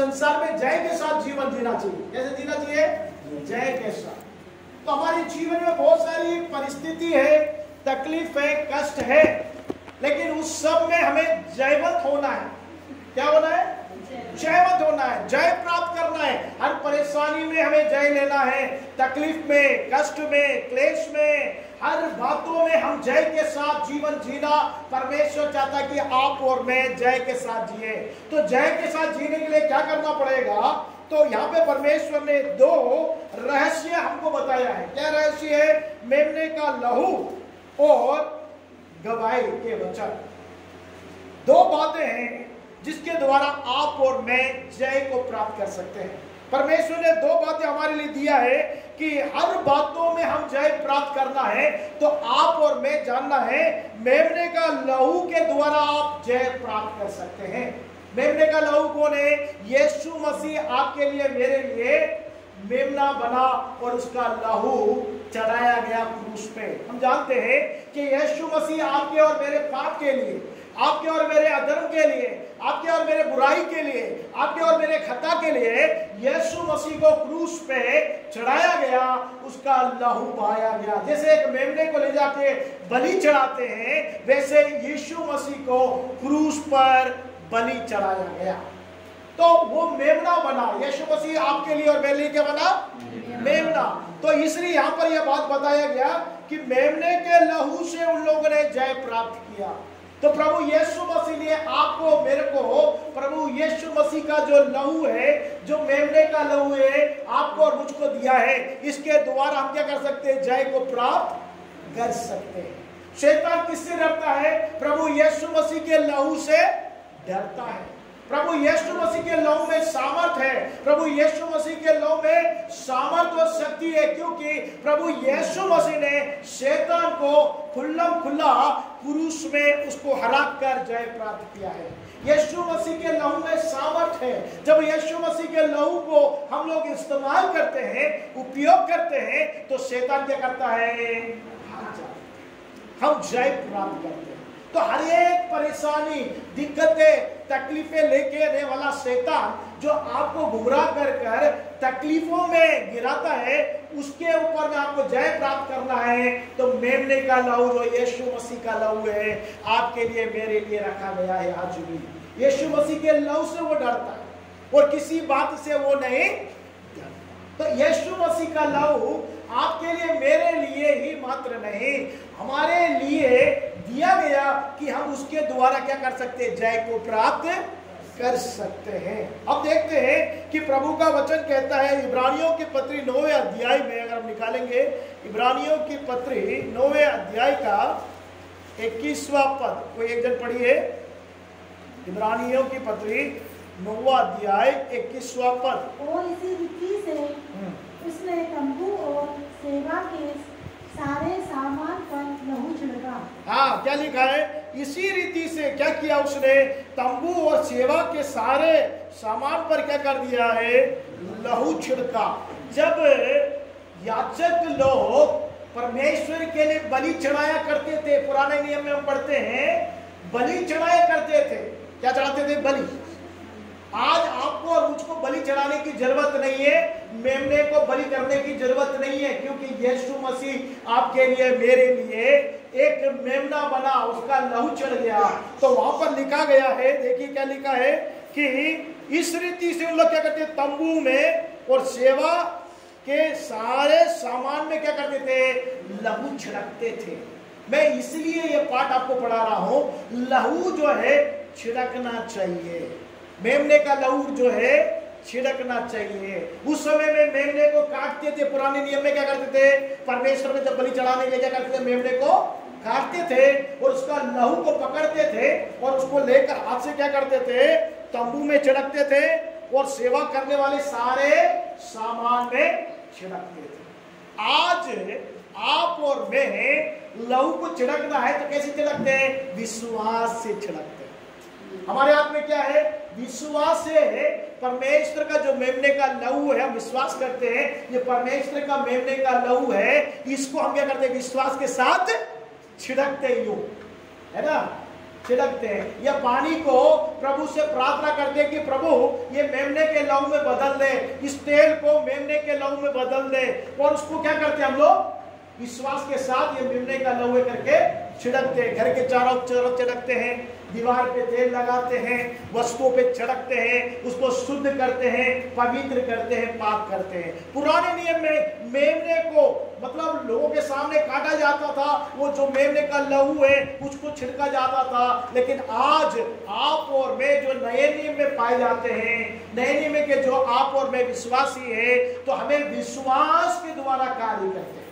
संसार में जय के साथ जीवन जीना चाहिए। कैसे जीना चाहिए? जय के साथ। तो हमारे जीवन में बहुत सारी परिस्थिति है, तकलीफ है, कष्ट है, लेकिन उस सब में हमें जयवंत होना है। क्या होना है? जयवंत होना है, जय प्राप्त करना है। हर परेशानी में हमें जय लेना है, तकलीफ में, कष्ट में, क्लेश में, हर बातों में हम जय के साथ जीवन जीना परमेश्वर चाहता है कि आप और मैं जय के साथ जिए। तो जय के साथ जीने के लिए क्या करना पड़ेगा? तो यहाँ पे परमेश्वर ने दो रहस्य हमको बताया है। क्या रहस्य है? मेमने का लहू और गवाही के वचन। दो बातें हैं जिसके द्वारा आप और मैं जय को प्राप्त कर सकते हैं। परमेश्वर ने दो बातें हमारे लिए दिया है कि हर बातों में हम जय प्राप्त करना है, तो आप और मैं जानना है मेमने का लहू के द्वारा आप जय प्राप्त कर सकते हैं। मेमने का लहू कौन है? यीशु मसीह आपके लिए, मेरे लिए मेमना बना और उसका लहू चढ़ाया गया क्रूस पे। हम जानते हैं कि यीशु मसीह आपके और मेरे पाप के लिए, आपके और मेरे अधर्म के लिए, आपके और मेरे बुराई के लिए, आपके और मेरे खता के लिए यीशु मसीह को क्रूस पे चढ़ाया गया, उसका लहू बहाया गया। जैसे एक मेमने को ले जाके बलि चढ़ाते हैं, वैसे यीशु मसीह को क्रूस पर बलि चढ़ाया गया। तो वो मेमना बना, यीशु मसीह आपके लिए और मेरे लिए क्या बना? मेमना। तो इसलिए यहाँ पर यह बात बताया गया कि मेमने के लहू से उन लोगों ने जय प्राप्त किया। तो प्रभु यीशु मसीह ने आपको, मेरे को, प्रभु यीशु मसीह का जो लहू है, जो मेमने का लहू है, आपको और मुझको दिया है। इसके द्वारा हम क्या कर सकते हैं? जय को प्राप्त कर सकते हैं। शैतान किससे डरता है? प्रभु यीशु मसीह के लहू से डरता है। प्रभु यीशु मसीह के लहू में सामर्थ है, प्रभु यीशु मसीह के लहू में सामर्थ और शक्ति है, क्योंकि प्रभु यीशु मसीह ने शैतान को खुल्लम खुल्ला क्रूस में उसको हरा कर जय प्राप्त किया है। यीशु मसीह के लहू में सामर्थ है। जब यीशु मसीह के लहू को हम लोग इस्तेमाल करते हैं, उपयोग करते हैं, तो शैतान क्या करता है? हम जय प्राप्त करते हैं। तो हर एक परेशानी, दिक्कतें, तकलीफें लेके आने वाला शैतान जो आपको गुमराह कर कर तकलीफों में गिराता है, उसके ऊपर में आपको जय प्राप्त करना है। तो मेमने का लहू जो यीशु मसीह का लहू है, आपके लिए, मेरे लिए रखा गया है। आज भी यीशु मसीह के लहू से वो डरता है और किसी बात से वो नहीं डरता। तो यीशु मसीह का लहू आपके लिए, मेरे लिए ही मात्र नहीं, हमारे लिए दिया गया कि हम उसके द्वारा क्या कर सकते हैं? जय को प्राप्त कर सकते हैं। अब देखते हैं कि प्रभु का वचन कहता है इब्रानियों की पत्री 9वें अध्याय में, अगर हम निकालेंगे इब्रानियों की पत्री 9वें अध्याय का 21वां पद, कोई एक जन पढ़िए। इब्रानियों की पत्री 9वां अध्याय 21वां पद। और इसी रीति से उसने तंबू और सेवा के सारे सामान पर लहू छिड़का। हाँ, क्या लिखा है? इसी रीति से क्या किया उसने? तंबू और सेवा के सारे सामान पर क्या कर दिया है? लहू छिड़का। जब याजक लोग परमेश्वर के लिए बलि चढ़ाया करते थे, पुराने नियम में हम पढ़ते हैं, बलि चढ़ाया करते थे। क्या चढ़ाते थे? बलि। आज आपको और मुझको बलि चढ़ाने की जरूरत नहीं है, मेमने को बलि करने की जरूरत नहीं है, क्योंकि यीशु मसीह आपके लिए, मेरे लिए एक मेमना बना, उसका लहू चढ़ गया। तो वहां पर लिखा गया है, देखिए क्या लिखा है कि इस रीति से उन लोग क्या करते, तंबू में और सेवा के सारे सामान में क्या करते थे? लहू छिड़कते थे। मैं इसलिए ये पाठ आपको पढ़ा रहा हूं, लहू जो है छिड़कना चाहिए। मेमने का लहू जो है छिड़कना चाहिए। उस समय में मेमने को काटते थे। पुराने नियम में क्या करते थे? परमेश्वर में जब बलि चढ़ाने के लिए क्या करते थे? मेमने को काटते थे और उसका लहू को पकड़ते थे और उसको लेकर हाथ से क्या करते थे? तंबू में छिड़कते थे और सेवा करने वाले सारे सामान में छिड़कते थे। आज आप और मैं लहू को छिड़कना है तो कैसे छिड़कते हैं? विश्वास से छिड़कते हैं। हमारे हाथ में क्या है? विश्वास से है। परमेश्वर का जो मेमने का लहू है, हम विश्वास करते हैं ये परमेश्वर का मेमने का लहू है, इसको हम क्या करते हैं? विश्वास के साथ छिड़कते ही हो, है ना। छिड़कते हैं। या पानी को प्रभु से प्रार्थना करते हैं कि प्रभु ये मेमने के लहू में बदल दे, इस तेल को मेमने के लहू में बदल दे। और उसको क्या करते हैं हम लोग? विश्वास के साथ ये मेमने का लहू करके छिड़कते हैं। घर के चारों तरफ छिड़कते हैं, दीवार पे तेल लगाते हैं, वस्तुओं पे छिड़कते हैं, उसको शुद्ध करते हैं, पवित्र करते हैं, पाक करते हैं। पुराने नियम में मेमने को मतलब लोगों के सामने काटा जाता था, वो जो मेमने का लहू है उसको छिड़का जाता था। लेकिन आज आप और मैं जो नए नियम में पाए जाते हैं, नए नियम के जो आप और मैं विश्वासी है, तो हमें विश्वास के द्वारा कार्य करते हैं,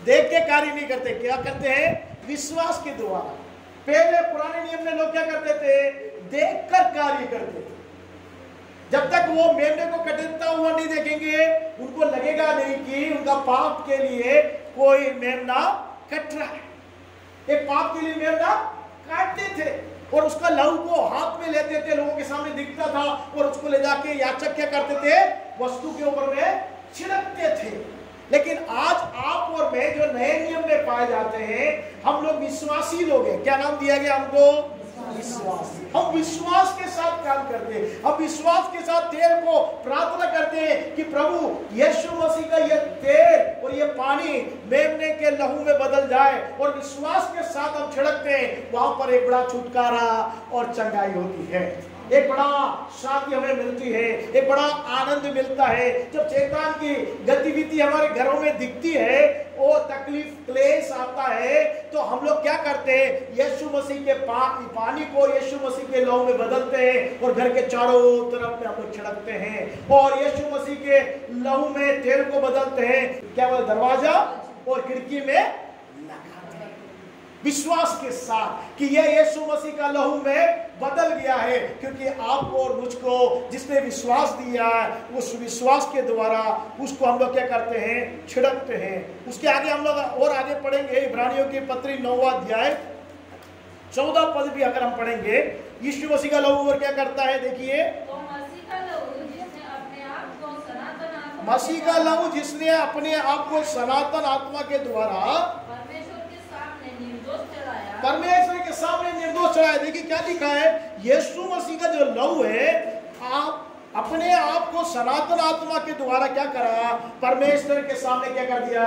देख के कार्य नहीं करते। क्या करते हैं? विश्वास के द्वारा। पहले पुराने नियम में लोग क्या करते थे? देखकर कार्य करते थे। जब तक वो मेमने को कटता हुआ नहीं देखेंगे, उनको लगेगा नहीं कि उनका पाप के लिए कोई मेमना कट रहा है। एक पाप के लिए मेमना काटते थे और उसका लहू को हाथ में लेते थे, लोगों के सामने दिखता था, और उसको ले जाके याचक क्या करते थे? वस्तु के ऊपर में छिड़कते थे। लेकिन आज आप और मैं जो नए नियम में पाए जाते हैं, हम लोग विश्वासी लोग हैं। क्या नाम दिया गया हमको? विश्वास। हम विश्वास के साथ काम करते हैं। हम विश्वास के साथ तेल को प्रार्थना करते हैं कि प्रभु यीशु मसीह का ये तेल और ये पानी मेमने के लहू में बदल जाए, और विश्वास के साथ हम छिड़कते हैं। वहां पर एक बड़ा छुटकारा और चंगाई होती है, एक बड़ा शांति हमें मिलती है, एक बड़ा आनंद मिलता है। जब शैतान की गतिविधि हमारे घरों में दिखती है, वो तकलीफ क्लेश आता है, तो हम लोग क्या करते हैं? यीशु मसीह के पानी को यीशु मसीह के लहू में बदलते हैं और घर के चारों तरफ में हम लोग छिड़कते हैं, और यीशु मसीह के लहू में तेल को बदलते हैं। क्या बोले? दरवाजा और खिड़की में विश्वास के साथ कि यह यीशु मसीह का लहू में बदल गया है, क्योंकि आपको और मुझको जिसने विश्वास दिया है, उस विश्वास के द्वारा उसको हम लोग क्या करते हैं? छिड़कते हैं। उसके आगे हम लोग और आगे पढ़ेंगे, इब्रानियों की पत्री 9वां अध्याय 14 पद भी अगर हम पढ़ेंगे, यीशु मसीह का लहू और क्या करता है? देखिए, मसीह का लहू जिसने अपने आप को सनातन आत्मा के द्वारा परमेश्वर के सामने निर्दोष चढ़ाया। देखिए क्या लिखा है? यीशु मसीह का जो लहू है, आप अपने आप को सनातन आत्मा के द्वारा क्या करा? परमेश्वर के सामने क्या कर दिया?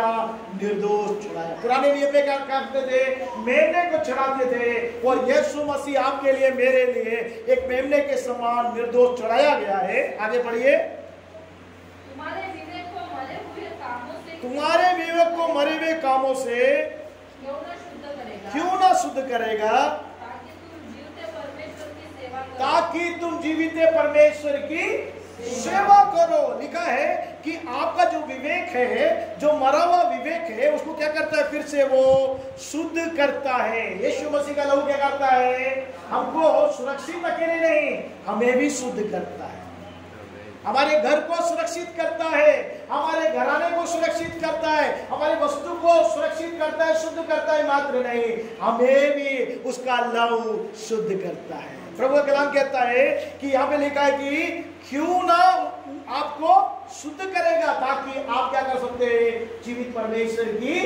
निर्दोष चढ़ाया। पुराने नियम में क्या करते थे? मेमने को चढ़ाते थे, और यीशु मसीह आपके लिए, मेरे लिए एक मेमने के समान निर्दोष चढ़ाया गया है। आगे बढ़िए। तुम्हारे विवेक को मरे हुए कामों से क्यों ना शुद्ध करेगा, ताकि तुम जीवित परमेश्वर की सेवा करो। लिखा है कि आपका जो विवेक है, जो मरा हुआ विवेक है, उसको क्या करता है? फिर से वो शुद्ध करता है। यीशु मसीह का लहू क्या करता है? हमको सुरक्षित अकेले नहीं, हमें भी शुद्ध करता है। हमारे घर को सुरक्षित करता है, हमारे घराने को सुरक्षित करता है, हमारी वस्तु को सुरक्षित करता है, शुद्ध करता है। मात्र नहीं, हमें भी उसका लहू शुद्ध करता है। प्रभु का कलाम कहता है कि यहाँ पे लिखा है कि क्यों ना आपको शुद्ध करेगा, ताकि आप क्या कर सकते हैं? जीवित परमेश्वर की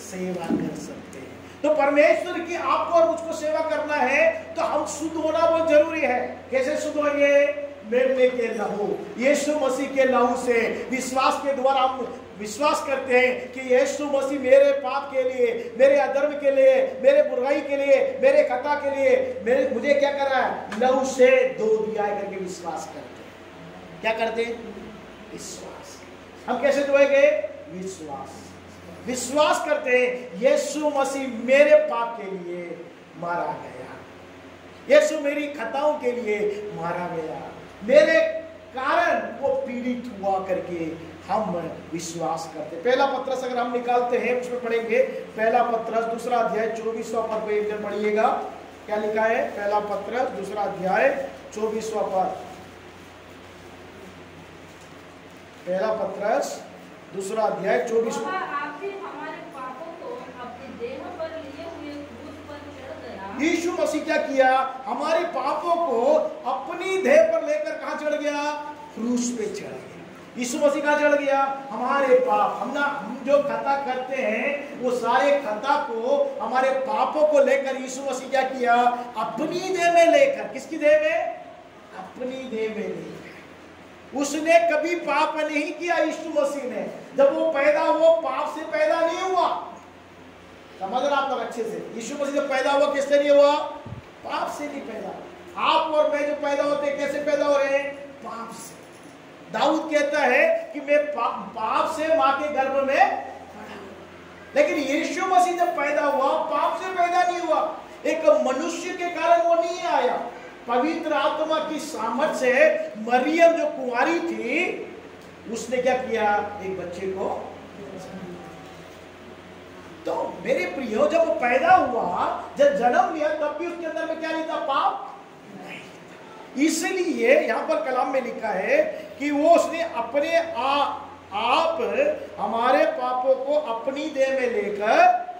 सेवा कर सकते हैं। तो परमेश्वर की आपको और मुझको सेवा करना है, तो हम शुद्ध होना बहुत जरूरी है। कैसे शुद्ध होंगे? मेमने के लहू, यीशु मसीह के लहू से विश्वास के द्वारा हम विश्वास करते हैं कि यीशु मसीह मेरे पाप के लिए, मेरे अधर्म के लिए, मेरे बुराई के लिए, मेरे खता के लिए मुझे क्या कर रहा है? लहू से धो दिया है करके विश्वास करते हैं। क्या करते हैं? विश्वास। हम कैसे धोएंगे? विश्वास करते हैं यीशु मसीह मेरे पाप के लिए मारा गया, यीशु मेरी खताओं के लिए मारा गया, मेरे कारण वो पीड़ित हुआ करके हम विश्वास करते। पहला पत्रस अगर हम निकालते हैं, उसमें पढ़ेंगे पहला पत्रस 2 अध्याय 24वां पद पे एक जन पढ़िएगा। क्या लिखा है? पहला पत्रस 2 अध्याय 24वां पद। पहला पत्रस 2 अध्याय 24। यीशु मसीह क्या किया? हमारे पापों को अपनी देह पर लेकर कहां चढ़ गया? क्रूस पे चढ़ गया। यीशु मसीह कहाँ चढ़ गया? हमारे पाप, हम जो खता करते हैं वो सारे खता को, हमारे पापों को लेकर यीशु मसीह क्या किया? अपनी देह में लेकर, किसकी देह में? अपनी देह में लेकर। उसने कभी पाप नहीं किया यीशु मसीह ने। जब वो पैदा हुआ, पाप से पैदा नहीं हुआ। समझ रहे आप लोग अच्छे से? यीशु मसीह जब पैदा हुआ किससे नहीं हुआ? पाप से नहीं पैदा। आप और मैं जो पैदा होते हैं कैसे पैदा हो रहे हैं? पाप से। दाऊद कहता है कि मैं पाप से मां के गर्भ में पड़ा। लेकिन यीशु मसीह जब पैदा हुआ, पाप से पैदा नहीं हुआ। एक मनुष्य के कारण वो नहीं आया, पवित्र आत्मा की सामर्थ से मरियम जो कुंवारी थी, उसने क्या किया? एक बच्चे को। तो मेरे प्रियो, जब वो पैदा हुआ, जब जन्म लिया, तब भी उसके अंदर में क्या नहीं था? पाप। इसलिए यहां पर कलाम में लिखा है कि वो उसने अपने आप हमारे पापों को अपनी देह में लेकर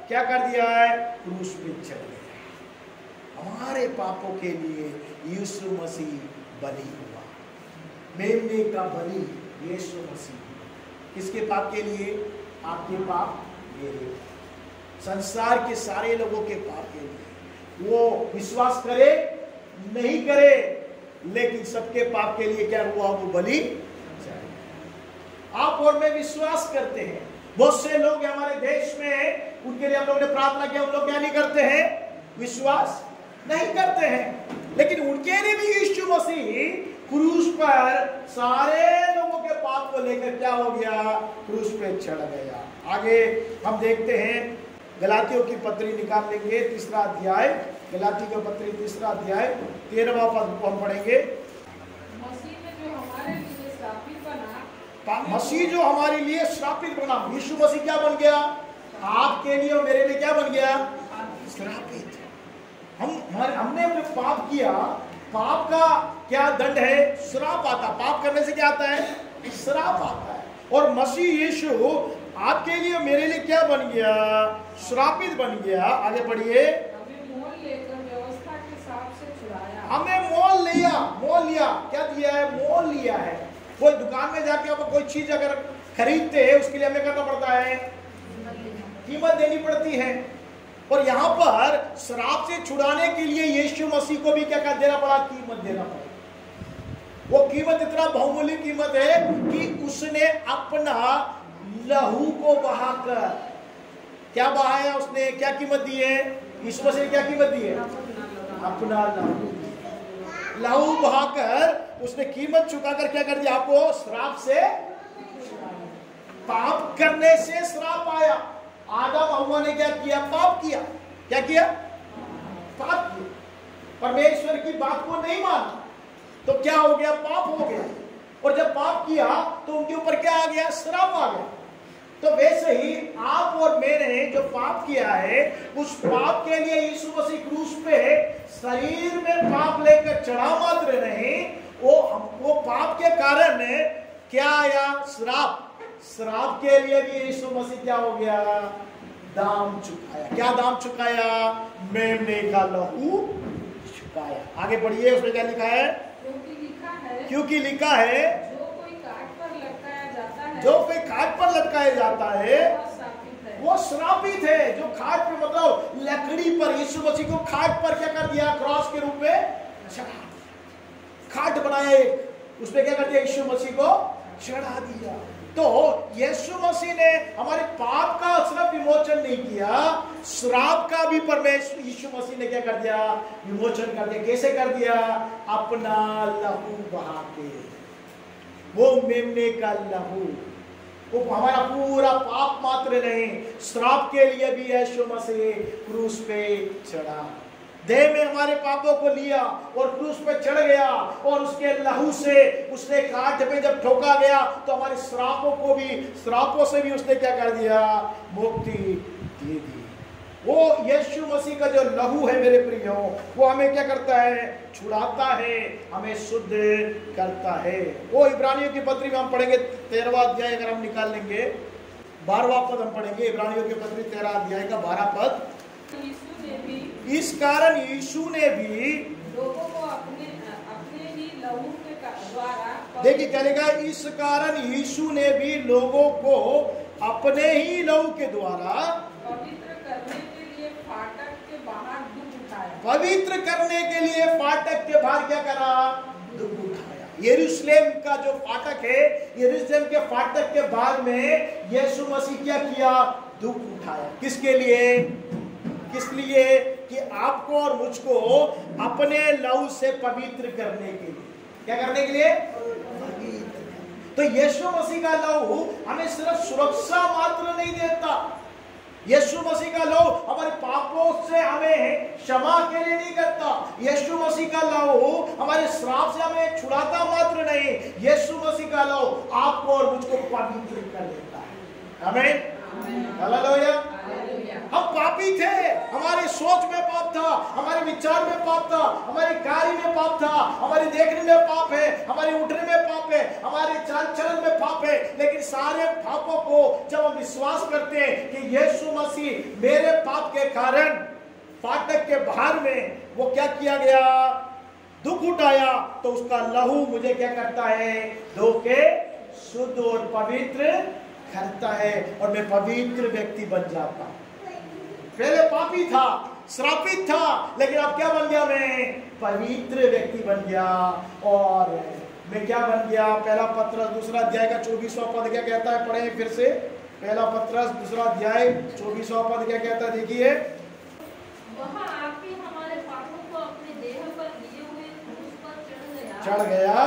क्या कर दिया है? क्रूस पे चढ़ गया। हमारे पापों के लिए यीशु मसीह बलि हुआ। मेमने का बलि यीशु मसीह। किसके पाप के लिए? आपके पाप, मेरे, संसार के सारे लोगों के पाप के लिए। वो विश्वास करे नहीं करे, लेकिन सबके पाप के लिए क्या हुआ? वो बलि। आप और मैं विश्वास करते हैं। बहुत से लोग हमारे देश में, उनके लिए हम लोगों ने प्रार्थना किया, उन लोग क्या नहीं करते हैं? विश्वास नहीं करते हैं। लेकिन उनके लिए भी यीशु मसीह क्रूस पर सारे लोगों के पाप को लेकर क्या हो गया? क्रूस पे चढ़ गया। आगे हम देखते हैं, गलातियों की पत्री निकाल लेंगे, 3रा अध्याय, गलाती की पत्री 3रा अध्याय 13वां पद को हम पढ़ेंगे। मसीह जो हमारे लिए श्रापित बना, यीशु मसीह क्या बन गया? आपके लिए और मेरे लिए क्या बन गया? श्रापित। हमने पाप किया, पाप का क्या दंड है? श्राप आता। पाप करने से क्या आता है? श्राप आता है। और मसीह यीशु आपके लिए और मेरे लिए क्या बन गया? श्रापित बन गया। आगे पढ़िए। हमें मोल लेकर व्यवस्था के हिसाब से छुड़ाया। हमें मोल लिया। क्या दिया है? मोल लिया है। कोई दुकान में जाके आप कोई चीज अगर खरीदते हैं, उसके लिए हमें करना पड़ता है, कीमत देनी पड़ती है। और यहाँ पर श्राप से छुड़ाने के लिए यीशु मसीह को भी क्या देना पड़ा? कीमत देना पड़ा। वो कीमत इतना बहुमूल्य कीमत है कि उसने अपना लहू को बहाकर, क्या बहाया उसने? क्या कीमत दी है? यीशु मसीह ने क्या कीमत दी है? अपना लहू बहाकर उसने कीमत चुकाकर क्या कर दिया? आपको श्राप से, पाप करने से श्राप आया। आदम हव्वा ने क्या किया? पाप किया। क्या किया? पाप किया। परमेश्वर की बात को नहीं माना, तो क्या हो गया? पाप हो गया। और जब पाप किया तो उनके ऊपर क्या आ गया? श्राप आ गया। तो वैसे ही आप और मैंने जो पाप किया है, उस पाप के लिए यीशु मसीह क्रूस पे शरीर में पाप लेकर चढ़ा मात्र नहीं, वो पाप के कारण क्या आया? श्राप। श्राप के लिए भी यीशु मसीह क्या हो गया? दाम चुकाया। क्या दाम चुकाया? मेमने का लहू चुकाया। आगे बढ़िए, उसमें क्या लिखा है? क्योंकि लिखा है जो कोई काट पर लटकाया जाता है वो श्रापित है। जो खाट पे, मतलब लकड़ी पर, यीशु मसीह को खाट पर क्या कर दिया? क्रॉस के रूप में चढ़ा, खाट बनाया एक, उसमें क्या कर दिया? यीशु मसीह को चढ़ा दिया। तो यीशु मसीह ने हमारे पाप का सिर्फ विमोचन नहीं किया, श्राप का भी परमेश्वर यीशु मसीह ने क्या कर दिया? विमोचन कर दिया। कैसे कर दिया? अपना लहू बहा के। वो मेमने का लहू, वो हमारा पूरा पाप मात्र नहीं, श्राप के लिए भी यीशु मसीह क्रूस पे चढ़ा। देह में हमारे पापों को लिया और क्रूस पे चढ़ गया, और उसके लहू से उसने काट में जब ठोका गया तो हमारे श्रापों से भी उसने क्या कर दिया? मुक्ति दे दी। वो यीशु मसीह का जो लहू है मेरे प्रियो, वो हमें क्या करता है? छुड़ाता है, हमें शुद्ध करता है। वो इब्रानियों की पत्री में हम पढ़ेंगे 13वां अध्याय, अगर हम निकाल लेंगे 12वां पद हम पढ़ेंगे। इब्रानियों की पत्री 13 अध्याय का 12 पद। इस कारण यीशु ने भी लोगों को अपने ही लहू के द्वारा देखिए क्या लिखा है, इस कारण यीशु ने भी लोगों को अपने ही लहू के द्वारा पवित्र करने के लिए फाटक के बाहर दुख उठाया। पवित्र करने के लिए फाटक के बाहर क्या करा, दुख उठाया। यरूशलेम का जो फाटक है, यरूशलेम के फाटक के बाहर में यीशु मसीह क्या किया, दुख उठाया। किसके लिए, किस लिए, कि आपको और मुझको अपने लहू से पवित्र करने के लिए। क्या करने के लिए, तो यीशु मसीह का लहू हमें सिर्फ सुरक्षा मात्र नहीं देता, यीशु मसीह का लहू हमारे पापों से हमें क्षमा के लिए नहीं करता, यीशु मसीह का लहू हमारे श्राप से हमें छुड़ाता मात्र नहीं, यीशु मसीह का लहू आपको और मुझको पवित्र कर देता है। आमीन, हालेलुया। हम पापी थे, हमारे सोच में पाप था, हमारे विचार में पाप था, हमारे कार्य में पाप था, हमारे देखने में पाप है, हमारे उठने में पाप है, हमारे चाल चलन में पाप है। लेकिन सारे पापों को जब हम विश्वास करते हैं कि यीशु मसीह मेरे पाप के कारण फाटक के बाहर में वो क्या किया गया, दुख उठाया, तो उसका लहू मुझे क्या करता है, धो के शुद्ध और पवित्र करता है और मैं पवित्र व्यक्ति बन जाता हूं। पहले पापी था, श्रापित था, लेकिन अब क्या बन गया, मैं पवित्र व्यक्ति बन गया। और मैं क्या बन गया, पहला पत्रस दूसरा अध्याय का 24वां पद क्या कहता है, पढ़े फिर से। पहला पत्रस दूसरा अध्याय 24वां पद क्या कहता है, देखिए। वहाँ आके हमारे पापों को अपने देह पर लिए हुए क्रूस पर चढ़ गया,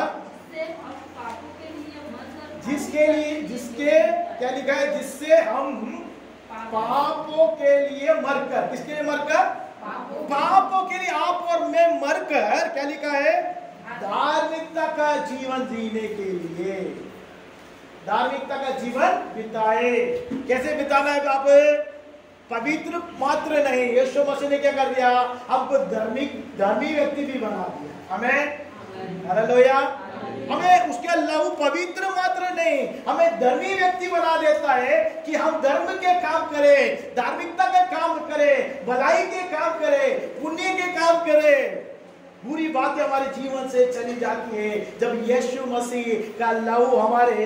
जिससे हम पापों के लिए मरकर, जिसके लिए, जिसके क्या लिखा है, जिससे हम पापों के लिए मरकर, किसके लिए मरकर, पापों के लिए आप और मैं मरकर, क्या लिखा है, धार्मिकता का जीवन जीने के लिए, धार्मिकता का जीवन बिताए। कैसे बिताना है, आप पवित्र मात्र नहीं, यीशु मसीह ने क्या कर दिया, हमको धर्मी व्यक्ति भी बना दिया। हमें, हालेलुया, हमें उसके लहू पवित्र मात्र नहीं, हमें धर्मी व्यक्ति बना देता है कि हम धर्म के काम करें, धार्मिकता के काम करें, भलाई के काम करें, पुण्य के काम करें। बुरी बातें हमारे जीवन से चली जाती है जब यीशु मसीह का लहू हमारे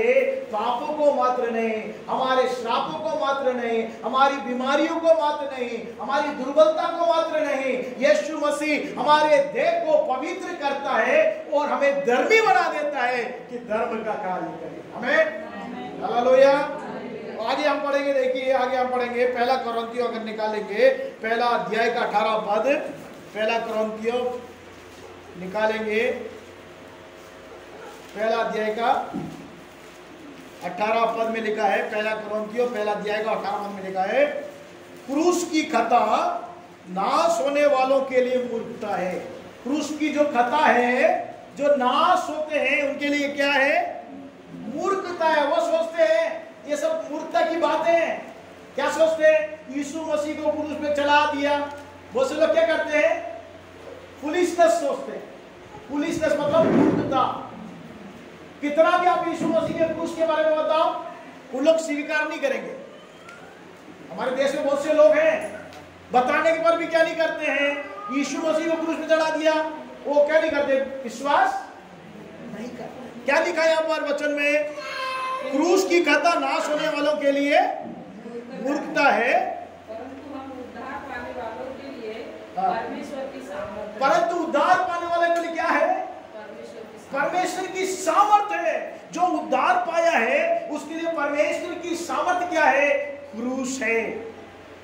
पापों को मात्र नहीं, हमारे श्रापों को मात्र नहीं, हमारी बीमारियों को मात्र नहीं, हमारी दुर्बलता को मात्र नहीं, यीशु मसीह हमारे देह को पवित्र करता है और हमें धर्मी बना देता है कि धर्म का कार्य करें। हमें, हालेलुया। आगे हम पढ़ेंगे, देखिए आगे हम पढ़ेंगे पहला कुरिन्थियों अगर निकालेंगे, पहला अध्याय का 18 पद, पहला कुरिन्थियों निकालेंगे, पहला अध्याय का 18 पद में लिखा है, पहला कुरिन्थियों पहला अध्याय का 18 पद में लिखा है, क्रूस की खता नाश होने वालों के लिए मूर्खता है। क्रूस की जो खता है, जो नाश होते हैं उनके लिए क्या है, मूर्खता है। वो सोचते हैं ये सब मूर्खता की बातें हैं। क्या सोचते हैं, यीशु मसीह को क्रूस पे चढ़ा दिया। बहुत से लोग क्या करते हैं, फुलिशनेस सोचते हैं। फुलिशनेस मतलब मूर्खता। कितना भी आप यीशु मसीह के क्रूस के बारे में बताओ, उन लोग स्वीकार नहीं करेंगे। हमारे देश में बहुत से लोग हैं, बताने के पर भी क्या नहीं करते हैं, यीशु मसीह को क्रूस पे चढ़ा दिया, वो क्या नहीं करते, विश्वास नहीं करते। क्या लिखा है यहाँ पर वचन में, क्रूस की खता नाश होने वालों के लिए मूर्खता है, परंतु हम उद्धार पाने वालों के लिए हाँ। परमेश्वर की सामर्थ, परंतु उद्धार पाने वाले के लिए क्या है, परमेश्वर की सामर्थ है। जो उद्धार पाया है उसके लिए परमेश्वर की सामर्थ क्या है, क्रूस है।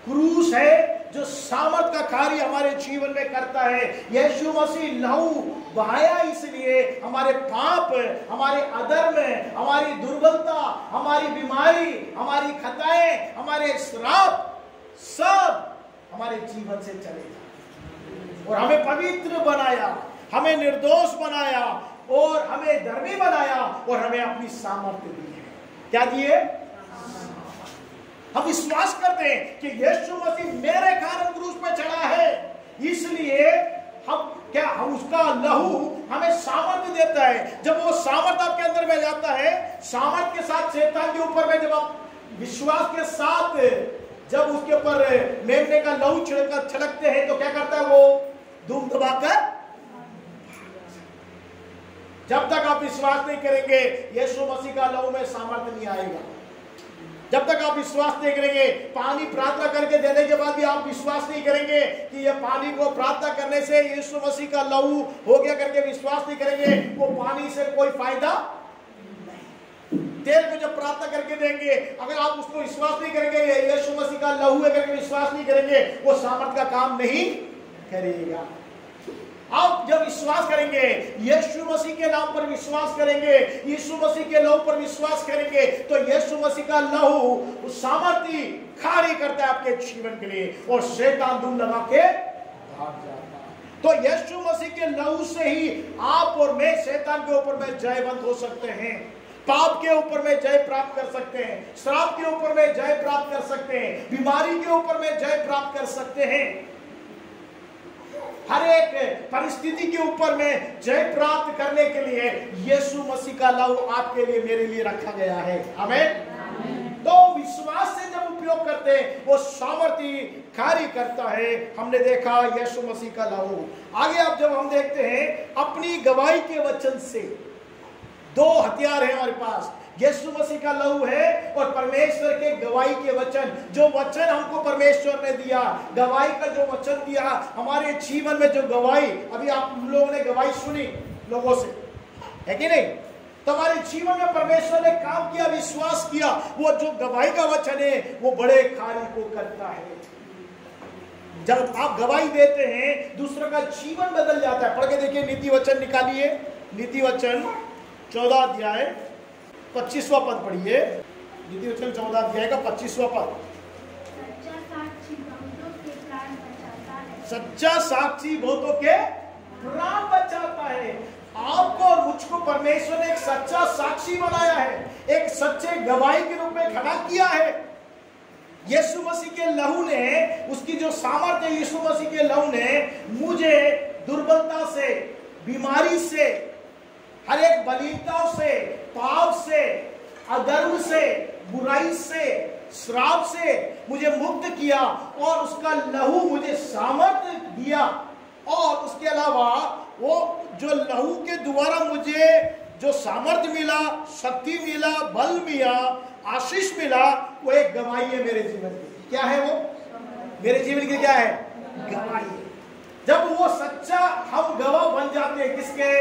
क्रूस है जो सामर्थ का कार्य हमारे जीवन में करता है। यीशु मसीह लहू बहाया इसलिए हमारे पाप, हमारे अधर्म, हमारी दुर्बलता, हमारी बीमारी, हमारी खताएं, हमारे श्राप सब हमारे जीवन से चले जाए और हमें पवित्र बनाया, हमें निर्दोष बनाया और हमें धर्मी बनाया और हमें अपनी सामर्थ्य दी है। क्या दिए, हम विश्वास करते हैं कि यीशु मसीह मेरे कारण क्रूस पे चढ़ा है, इसलिए हम उसका लहू हमें सामर्थ्य देता है। जब वो सामर्थ्य आपके अंदर में जाता है, सामर्थ्य के साथ शैतान के ऊपर में जब आप विश्वास के साथ जब उसके ऊपर मेमने का लहू छिड़कते हैं तो क्या करता है, वो धूम दबाकर जब तक आप विश्वास नहीं करेंगे यीशु मसीह का लहू में सामर्थ्य नहीं आएगा। जब तक आप विश्वास नहीं करेंगे, पानी प्रार्थना करके देने के बाद भी आप विश्वास नहीं करेंगे कि यह पानी को प्रार्थना करने से यीशु मसीह का लहू हो गया करके विश्वास नहीं करेंगे, वो पानी से कोई फायदा नहीं। तेल को जब प्रार्थना करके देंगे, अगर आप उसको विश्वास नहीं करेंगे यीशु मसीह का लहू है करके विश्वास नहीं करेंगे, वो सामर्थ्य का काम नहीं करेगा। आप जब विश्वास करेंगे, यीशु मसीह के नाम पर विश्वास करेंगे, यीशु मसीह के लहू पर विश्वास करेंगे, तो यीशु मसीह का लहू सामर्थ्य कार्य करता है आपके जीवन के लिए और शैतान दूर लगा के भाग जाता है। तो यीशु मसीह के लहू से ही आप और मैं शैतान के ऊपर में जयवंत हो सकते हैं, पाप के ऊपर में जय प्राप्त कर सकते हैं, श्राप के ऊपर में जय प्राप्त कर सकते हैं, बीमारी के ऊपर में जय प्राप्त कर सकते हैं। हर एक परिस्थिति के ऊपर में जय प्राप्त करने के लिए यीशु मसीह का लहू आपके लिए मेरे लिए रखा गया है। आमीन। तो विश्वास से जब उपयोग करते हैं वो सामर्थ्य कार्य करता है। हमने देखा यीशु मसीह का लहू। आगे अब जब हम देखते हैं अपनी गवाही के वचन से, दो हथियार है हमारे पास, यीशु मसीह का लहू है और परमेश्वर के गवाही के वचन। जो वचन हमको परमेश्वर ने दिया, गवाही का जो वचन दिया हमारे जीवन में, जो गवाही अभी आप लोगों ने गवाही सुनी लोगों से, है कि नहीं? तो हमारे जीवन में परमेश्वर ने काम किया, विश्वास किया, वो जो गवाही का वचन है वो बड़े कार्य को करता है। जब आप गवाही देते हैं दूसरों का जीवन बदल जाता है। पढ़ के देखिए, नीति वचन निकालिए, नीति वचन 14 अध्याय 25वां पद पढ़िए। नीति वचन 14 अध्याय का 25वां पद। सच्चा साक्षी बहुतों के प्राण बचाता है। आपको और मुझको परमेश्वर ने एक सच्चा साक्षी बनाया है, एक सच्चे गवाही के रूप में खड़ा किया है। यीशु मसीह के लहू ने, उसकी जो सामर्थ्य है, यीशु मसीह के लहू ने मुझे दुर्बलता से, बीमारी से, हर एक बलहीनताओं से, पाप से, अधर्म से, बुराई से, श्राप से मुझे मुक्त किया और उसका लहू मुझे सामर्थ्य दिया। और उसके अलावा वो जो लहू के द्वारा मुझे जो सामर्थ्य मिला, शक्ति मिला, बल मिला, आशीष मिला, वो एक गवाही है मेरे जीवन की। क्या है वो? मेरे जीवन की क्या है? गवाही है। जब वो सच्चा हम गवाह बन जाते हैं, किसके?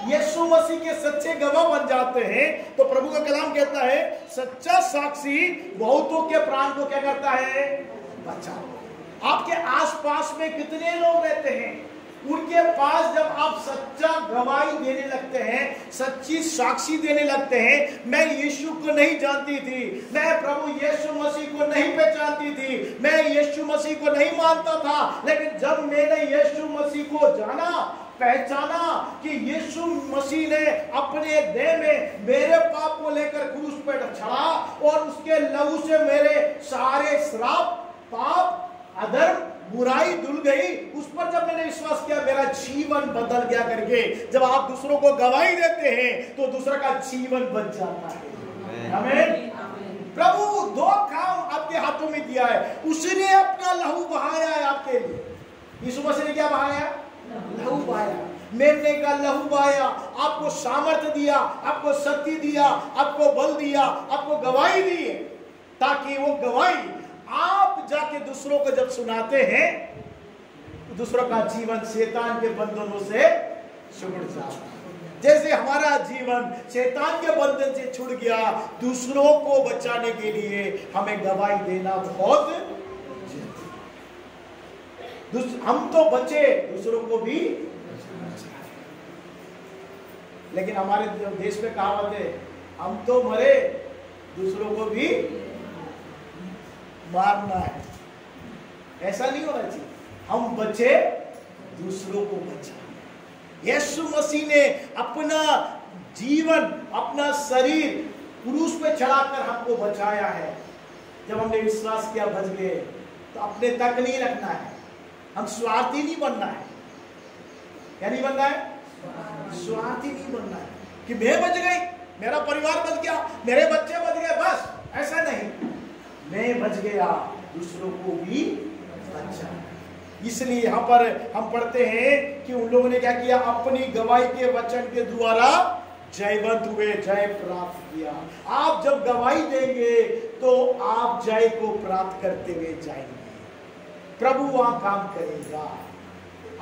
यीशु मसीह के सच्चे गवाह बन जाते हैं, तो प्रभु का कलाम कहता है सच्चा साक्षी बहुतों के प्राण को क्या करता है? बचाता। आपके आसपास में कितने लोग रहते हैं, उनके पास जब आप सच्चा गवाही देने लगते हैं, सच्ची साक्षी देने लगते हैं, मैं यीशु को नहीं जानती थी, मैं प्रभु यीशु मसीह को नहीं पहचानती थी, मैं यीशु मसीह को नहीं मानता था, लेकिन जब मैंने यीशु मसीह को जाना, पहचाना कि यीशु मसीह ने अपने देह में मेरे पाप को लेकर क्रूस पर चढ़ा और उसके लहू से मेरे सारे श्राप, पाप, अधर्म, बुराई धुल गई, उस पर जब मैंने विश्वास किया मेरा जीवन बदल गया करके। जब आप दूसरों को गवाही देते हैं तो दूसरा का जीवन बच जाता है। आमीन। प्रभु दो काम आपके हाथों में दिया है, उसने अपना लहू बहाया है आपके लिए। यीशु मसीह ने क्या बहाया? लहू बहाया, मेमने का लहू बहाया, आपको सामर्थ्य दिया, आपको शक्ति दिया, आपको बल दिया, आपको गवाही दी, ताकि वो गवाही आप जाके दूसरों को जब सुनाते हैं तो दूसरों का जीवन शैतान के बंधनों से छूट जाता है। जैसे हमारा जीवन शैतान के बंधन से छूट गया, दूसरों को बचाने के लिए हमें गवाही देना बहुत, हम तो बचे, दूसरों को भी। लेकिन हमारे देश में कहावत है, हम तो मरे, दूसरों को भी मारना है। ऐसा नहीं होना चाहिए। हम बचे, दूसरों को बचाना। यीशु मसीह ने अपना जीवन, अपना शरीर क्रूस पे चढ़ाकर हमको बचाया है। जब हमने विश्वास किया, बच गए, तो अपने तक नहीं रखना है, हम स्वार्थी नहीं बनना है। क्या नहीं बनना है? स्वार्थी नहीं बनना है कि मैं बच गई, मेरा परिवार बच गया, मेरे बच्चे बच गए, बस ऐसा नहीं। मैं बच गया, दूसरों को भी बचा। इसलिए यहाँ पर हम पढ़ते हैं कि उन लोगों ने क्या किया? अपनी गवाही के वचन के द्वारा जयवंत हुए, जय प्राप्त किया। आप जब गवाही देंगे तो आप जय को प्राप्त करते हुए जाएंगे। प्रभु वहां काम करेगा।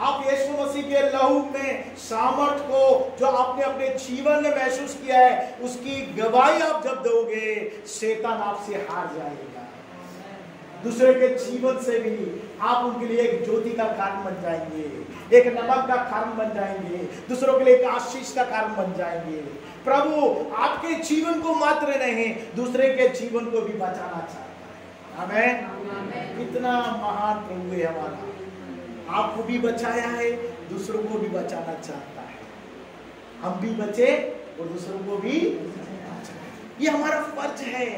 आप यीशु मसीह के लहू में सामर्थ को जो आपने अपने जीवन में महसूस किया है, उसकी गवाही आप जब दोगे, शैतान आपसे हार जाएगा। दूसरे के जीवन से भी आप उनके लिए एक ज्योति का कारण बन जाएंगे, एक नमक का कारण बन जाएंगे, दूसरों के लिए एक आशीष का कारण बन जाएंगे। प्रभु आपके जीवन को मात्र नहीं, दूसरे के जीवन को भी बचाना चाहता है। आमीन। कितना महान प्रभु है हमारा। आपको भी बचाया है, दूसरों को भी बचाना चाहता है। हम भी बचे और दूसरों को भी बचाए। ये हमारा फर्ज है।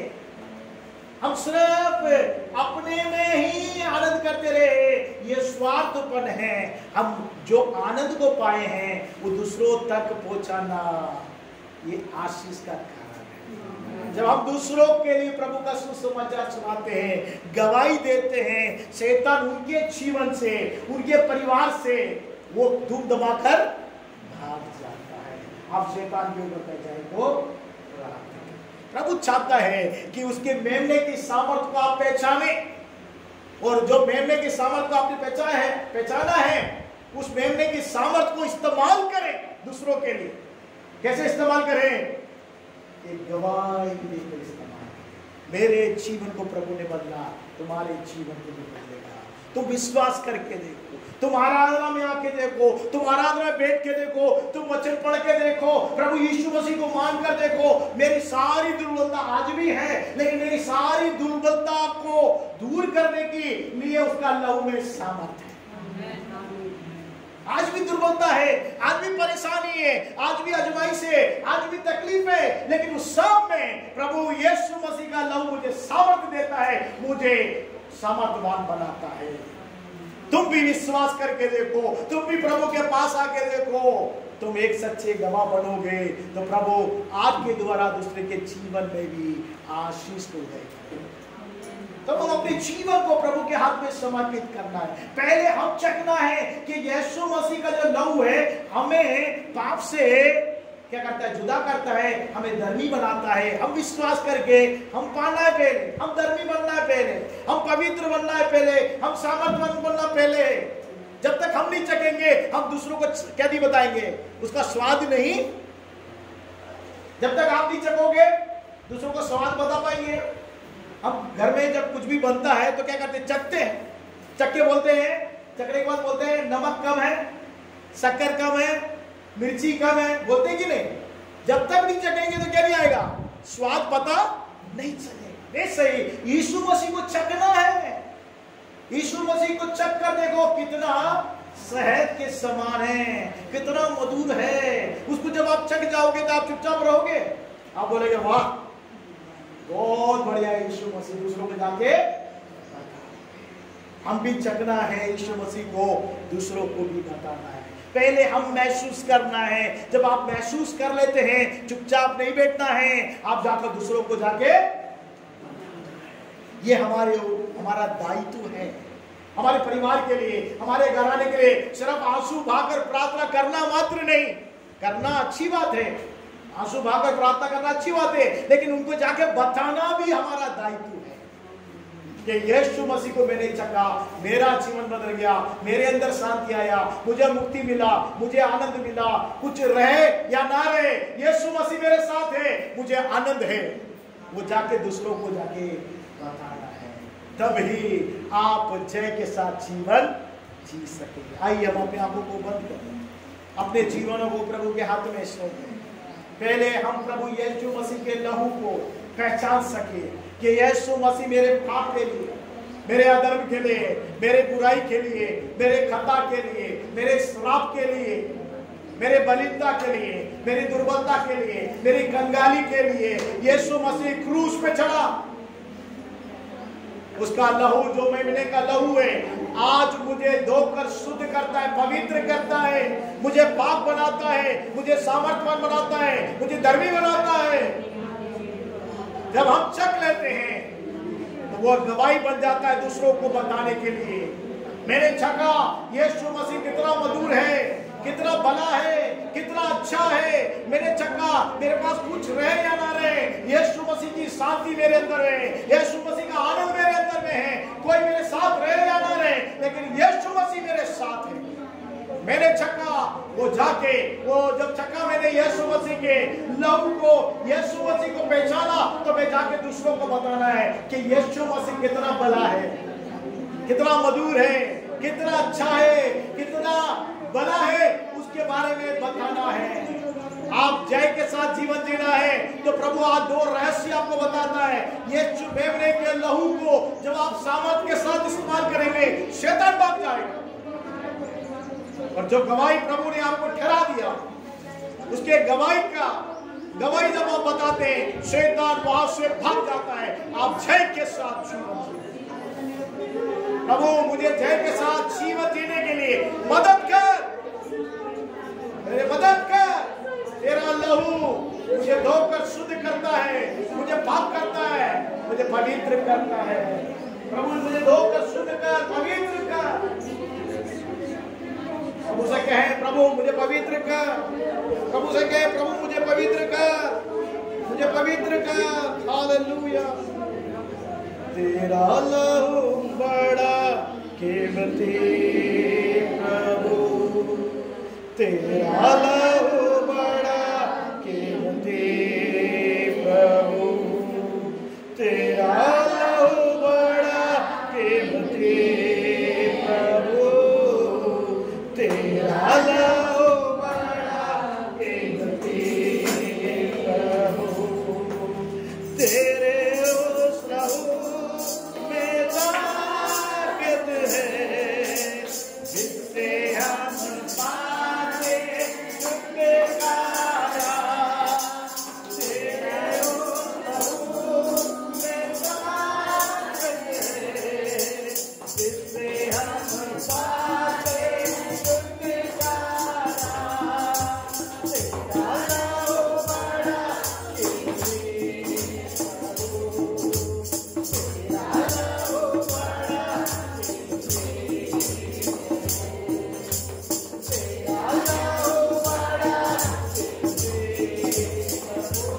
हम सिर्फ अपने में ही आनंद करते रहे, ये स्वार्थपन है। हम जो आनंद को पाए हैं वो दूसरों तक पहुंचाना, ये आशीष का कारण है। जब हम दूसरों के लिए प्रभु का सुसमाचार सुनाते हैं, गवाही देते हैं, शैतान उनके जीवन से, उनके परिवार से वो धूप दबाकर भाग जाता है। आप शैतान के ऊपर पड़ जाए तो प्रभु चाहता है कि उसके मेमने की सामर्थ को आप पहचाने, और जो मेमने की सामर्थ को आपने पहचाना है, उस मेमने की सामर्थ को इस्तेमाल करें दूसरों के लिए। कैसे इस्तेमाल करें? एक गवाही देकर इस्तेमाल करें। मेरे जीवन को प्रभु ने बदला, तुम्हारे जीवन को भी बदलेगा। तुम विश्वास करके देखो, तुम आराधना में आके देखो, तुम आराधना में बैठ के देखो, तुम वचन पढ़ के देखो, प्रभु यीशु मसीह को मानकर देखो। मेरी सारी दुर्बलता आज भी है, लेकिन मेरी सारी दुर्बलता को दूर करने के लिए उसका लहू में सामर्थ है। आज भी दुर्बलता है, आज भी परेशानी है, आज भी अजमाइश है, आज भी तकलीफ है, लेकिन उस सब में प्रभु यीशु मसीह का लहू मुझे सामर्थ देता है, मुझे सामर्थवान बनाता है। तुम भी विश्वास करके देखो, तुम भी प्रभु के पास आके देखो, तुम एक सच्चे गवाह बनोगे तो प्रभु आपके द्वारा दूसरे के जीवन में भी आशीष को देगा। तो हम अपने जीवन को प्रभु के हाथ में समर्पित करना है। पहले हम चखना है कि यीशु मसीह का जो लहू है हमें पाप से क्या करता है? जुदा करता है, हमें धर्मी बनाता है। हम विश्वास करके हम पाना है पहले, हम धर्मी बनना है पहले, हम पवित्र बनना है पहले, हम सामर्थवान बनना पहले। जब तक हम नहीं चखेंगे, हम दूसरों को क्या नहीं बताएंगे, उसका स्वाद नहीं। जब तक आप नहीं चखोगे, दूसरों को स्वाद बता पाएंगे। हम घर में जब कुछ भी बनता है तो क्या करते हैं? चखते हैं, चख के बोलते हैं, चखने के बाद बोलते हैं नमक कम है, शक्कर कम है, मिर्ची कम है, बोलते हैं कि नहीं? जब तक नहीं चखेंगे तो क्या नहीं आएगा? स्वाद पता नहीं चलेगा। नहीं सही, यीशु मसीह को चखना है। यीशु मसीह को चख कर देखो कितना शहद के समान है, कितना मधुर है। उसको जब आप चख जाओगे तो आप चुपचाप रहोगे, आप बोलेंगे वाह बहुत बढ़िया है यीशु मसीह। दूसरों को जाके हम भी चखना है यीशु मसीह को, दूसरों को भी बताना है। पहले हम महसूस करना है। जब आप महसूस कर लेते हैं, चुपचाप नहीं बैठना है, आप जाकर दूसरों को जाके, ये हमारा दायित्व है हमारे परिवार के लिए, हमारे घराने के लिए। सिर्फ आंसू बहाकर प्रार्थना करना मात्र नहीं, करना अच्छी बात है, आंसू बहाकर प्रार्थना करना अच्छी बात है, लेकिन उनको जाके बताना भी हमारा दायित्व है कि यीशु मसीह को मैंने चखा, मेरा जीवन बदल गया, मेरे अंदर शांति आया, मुझे मुक्ति मिला, मुझे आनंद मिला। कुछ रहे या ना रहे, यीशु मसीह मेरे साथ है, मुझे आनंद है। वो जाके दूसरों को जाके बताना है, तब ही आप जय के साथ जीवन जी सकेंगे। आइए हम अपने आंखों को बंद करें, अपने जीवनों को प्रभु के हाथ में सौंप दें। पहले हम प्रभु यीशु मसीह के लहू को पहचान सके कि यीशु मसीह मेरे पाप के लिए, मेरे अधर्म के लिए, मेरे बुराई के लिए, मेरे खता के लिए, मेरे श्राप के लिए, मेरे बलिदान के लिए, मेरी दुर्बलता के लिए, मेरी कंगाली के लिए यीशु मसीह क्रूस पे चढ़ा। उसका लहू जो मेमने का लहू है, आज मुझे धोकर शुद्ध करता है, पवित्र करता है, मुझे पाप बनाता है, मुझे सामर्थ्यवान बनाता है, मुझे धर्मी बनाता है। जब हम चख लेते हैं तो वो गवाही बन जाता है दूसरों को बताने के लिए। मैंने चखा यीशु मसीह कितना मधुर है, कितना भला है, कितना अच्छा है, मेरे चक्का, मेरे पास कुछ रहे या ना रहे, यीशु मसीह की शांति मेरे अंदर है, यीशु मसीह का आनंद मेरे अंदर में है। कोई मेरे साथ रहे या ना रहे, लेकिन यीशु मसीह मेरे साथ है। मैंने चक्का वो जाके, वो जब चक्का मैंने यीशु मसीह के लहू को, यीशु मसीह को पहचाना, तो मैं जाके दूसरों को बताना है कि यीशु मसीह कितना भला है, कितना मधुर है, कितना अच्छा है, कितना भला है, उसके बारे में बताना है। आप जय के साथ जीवन जीना है तो प्रभु आज दो रहस्य आपको बताता है। यीशु मेमने के लहू को जब आप सामर्थ के साथ इस्तेमाल करेंगे, शैतान भाग जाएगा। और जो गवाही प्रभु ने आपको ठहरा दिया, उसके गवाही जब आप बताते हैं, शैतान वहां से भाग जाता है। आप जय के साथ जीवन जीए। प्रभु मुझे जय के साथ जीवन जीने के लिए मदद कर, मेरे मदद कर। तेरा लहू मुझे धोकर शुद्ध करता है, मुझे पाक करता है, मुझे पवित्र करता है। प्रभु मुझे धोकर शुद्ध कर, पवित्र कर। प्रभु से कहे, प्रभु मुझे पवित्र कर। प्रभु से कहे, प्रभु मुझे पवित्र कर, मुझे पवित्र कर। हालेलुया। तेरा लहू बड़ा कीमती प्रभु, तेरा लहू बड़ा कीमती प्रभु, तेरा लहू बड़ा कीमती प्रभु, तेरा लहू बड़ा कीमती प्रभु। तेरे उस लहू में ताकत है, जिससे हम पाते छुटकारा। तेरे उस लहू में ताकत है, जिससे हम पाते छुटकारा। तेरा लहू बड़ा कीमती प्रभु, तेरा लहू बड़ा कीमती प्रभु, तेरा लहू बड़ा कीमती प्रभु, तेरा लहू बड़ा कीमती प्रभु।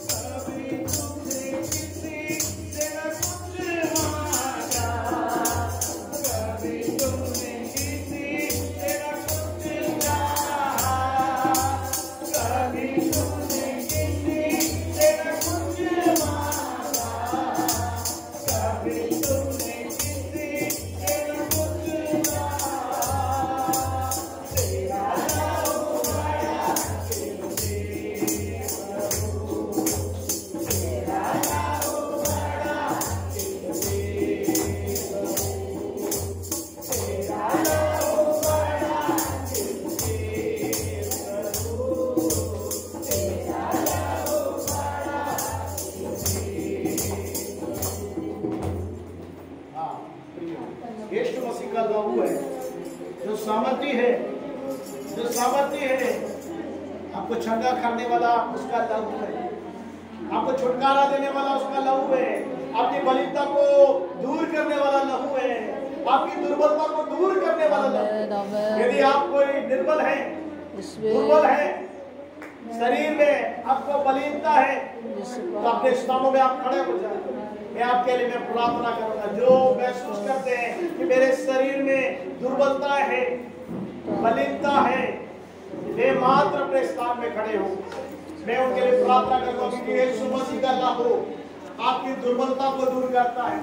कभी तुमने किसी से न कुछ मांगा, कभी तुमने किसी से न कुछ चाहा, कभी तुमने किसी से न कुछ मांगा, कभी तुमने किसी से न कुछ चाहा। तेरा लहू बड़ा कीमती प्रभु, तेरा लहू बड़ा कीमती प्रभु, तेरा लहू बड़ा कीमती प्रभु, तेरा लहू बड़ा कीमती प्रभु। हाँ, यीशु मसीह का लहू है जो सामर्थी है, जो सामर्थी है। आपको छंगा करने वाला उसका लहू है, आपको छुटकारा देने वाला उसका लहू है, आपकी बलिता को दूर करने वाला लहू है, आपकी दुर्बलता को दूर करने वाला लहू है। यदि आप कोई निर्बल है, दुर्बल है, शरीर में आपको बलिता है, तो अपने स्थानों में आप खड़े हो जाए। मैं आपके लिए मैं प्रार्थना करूंगा। जो महसूस करते हैं कि मेरे शरीर में दुर्बलता है, बलिता है, वे मात्र अपने स्थान में खड़े हो। मैं उनके लिए प्रार्थना करूंगा क्योंकि यीशु मसीह का लहू आपकी दुर्बलता को दूर करता है,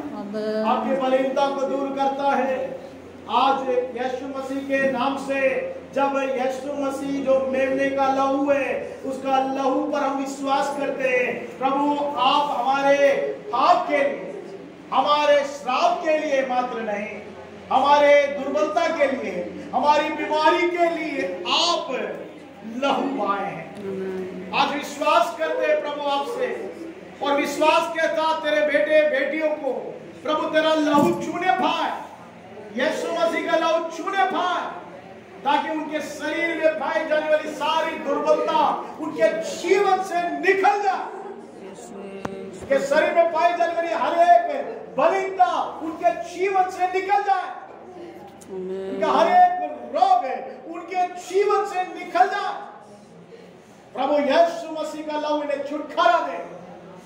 आपकी बलिता को दूर करता है। आज यीशु मसीह के नाम से जब यीशु मसीह जो मेमने का लहू है, उसका लहू पर हम विश्वास करते हैं, प्रभु आप हमारे पाप के लिए, हमारे श्राप के लिए मात्र नहीं, हमारे दुर्बलता के लिए, हमारी बीमारी के लिए आप लहू आए हैं। आज विश्वास करते हैं प्रभु आपसे, और विश्वास के साथ तेरे बेटे बेटियों को प्रभु तेरा लहू छूने पाए, यीशु मसीह का लहू छूने पाए, ताकि उनके शरीर में पाई जाने वाली सारी दुर्बलता उनके जीवन से निकल जाए। के शरीर में पाई जाने वाली हर एक बलिता उनके जीवन से निकल जाए। उनका हर एक रोग है उनके जीवन से निकल जाए। प्रभु यीशु मसीह का लहू इन्हें छुटकारा दे,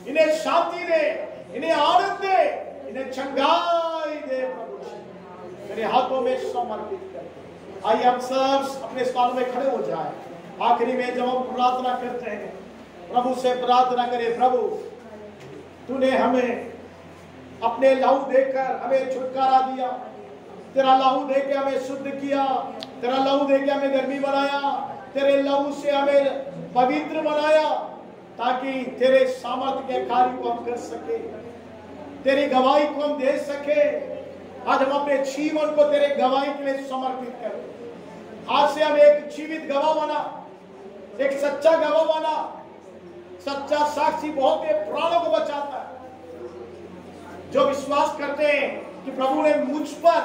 इन्हें शांति दे, इन्हें आनंद दे, इन्हें चंगाई दे। प्रभु मेरे हाथों में समर्पित कर। आइए हम सब अपने स्थानों में खड़े हो जाए। आखिरी में जब हम प्रार्थना करते हैं प्रभु से प्रार्थना करें, प्रभु तूने हमें अपने लहू देकर हमें छुटकारा दिया, तेरा लहू देके हमें शुद्ध किया, तेरा लहू देके हमें धर्मी बनाया, तेरे लहू से हमें पवित्र बनाया ताकि तेरे सामर्थ्य के कार्य को हम कर सके, तेरी गवाही को हम दे सके। आज हम अपने जीवन को तेरे गवाही के लिए समर्पित करें। आज से हम एक जीवित गवाह बना, एक सच्चा गवाह बना। सच्चा साक्षी बहुत ही प्राणों को बचाता है। जो विश्वास करते हैं कि प्रभु ने मुझ पर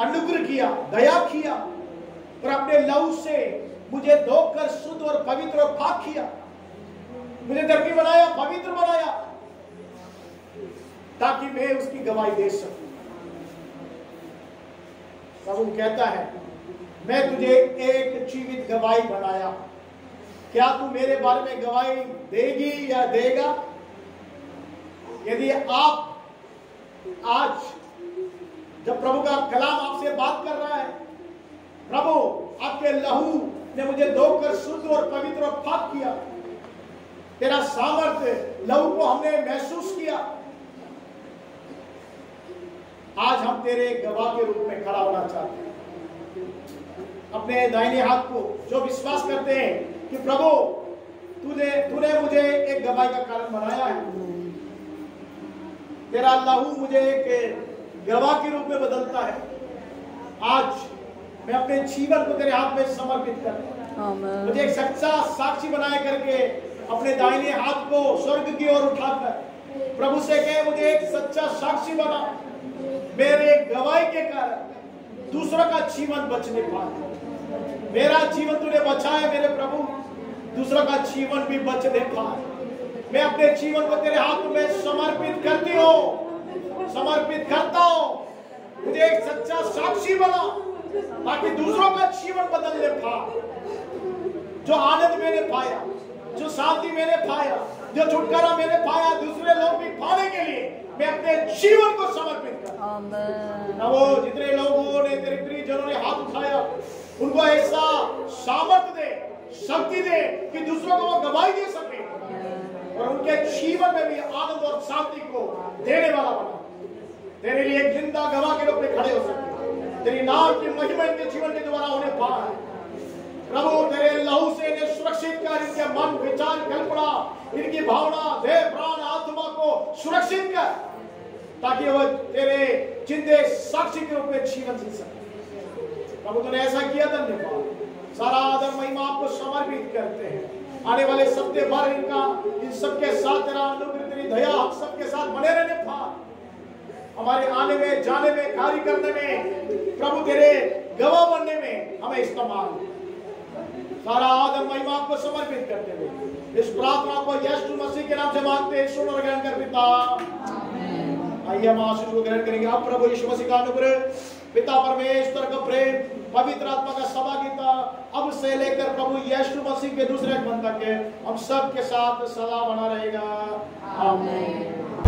अनुग्रह किया, दया किया और अपने लहू से मुझे धोकर शुद्ध और पवित्र और पाक किया, मुझे धर्मी बनाया, पवित्र बनाया ताकि मैं उसकी गवाही दे सकूं। प्रभु कहता है मैं तुझे एक जीवित गवाही बनाया, क्या तू मेरे बारे में गवाही देगी या देगा? यदि आप आज जब प्रभु का कलाम आपसे बात कर रहा है, प्रभु आपके लहू ने मुझे धोकर शुद्ध और पवित्र और पाक किया, तेरा सामर्थ्य लहू को हमने महसूस किया, आज हम तेरे गवाह के रूप में खड़ा होना चाहते हैं। अपने दाहिने हाथ को जो विश्वास करते हैं कि प्रभु तूने मुझे एक गवाही का कारण बनाया है, तेरा लहू मुझे एक गवाह के रूप में बदलता है, आज मैं अपने जीवन को तेरे हाथ में समर्पित करता हूं। मुझे एक सच्चा साक्षी बनाए करके अपने दाहिने हाथ को स्वर्ग की ओर उठाकर प्रभु से कहे मुझे एक सच्चा साक्षी बना, मेरे गवाही के कारण दूसरों का जीवन बचने पाए। मेरा जीवन तूने बचाया मेरे प्रभु, दूसरों का जीवन भी बचने पाए। मैं अपने जीवन को तेरे हाथ में समर्पित करती हूँ, समर्पित करता हूँ। मुझे एक सच्चा साक्षी बना ताकि दूसरों का जीवन बदलने पाए। जो आनंद मैंने पाया, जो शांति मैंने पाया, जो छुटकारा मैंने पाया, दूसरे लोग भी पाने के लिए मैं अपने जीवन को समर्पित करता हूं। वो जितने लोगों ने तेरे प्रियजनों ने हाथ उठाया उनको ऐसा सामर्थ्य दे, शक्ति दे कि दूसरों को वो गवाही दे सके और उनके जीवन में भी आनंद और शांति को देने वाला बना। तेरे लिए एक जिंदा गवाह के रूप में खड़े हो सके, तेरी नाम की महिमा इनके जीवन के द्वारा होने पाए। प्रभु तेरे लहू से इन्हें सुरक्षित कर, इनके मन, विचार, कल्पना, इनकी भावना, देह, प्राण, आत्मा को सुरक्षित कर ताकि वो तेरे जिंदे साक्षी के रूप में जीवन जी सके। प्रभु तूने ऐसा किया, धन्यवाद। सारा आदर महिमा आपको समर्पित करते हैं। आने वाले सप्ताह भर इनका इन सबके साथ तेरा अनुग्रह, तेरी दया हम सबके साथ बने रहने पाए। हमारे आने में, जाने में, कार्य करने में, प्रभु तेरे गवाह बनने में हमें इस्तेमाल। सारा आदर महिमा आपको समर्पित करते हुए इस प्रार्थना को यीशु मसीह के नाम से मांगते हैं, सुन और ग्रहण कर पिता। आइए हम आशीष को ग्रहण करेंगे। अब प्रभु यीशु मसीह का अनुग्रह, पिता परमेश्वर का प्रेम, पवित्र आत्मा का सहभागिता अब से लेकर प्रभु यीशु मसीह के दूसरे आगमन तक हम सब के साथ सदा बना रहेगा। आमीन।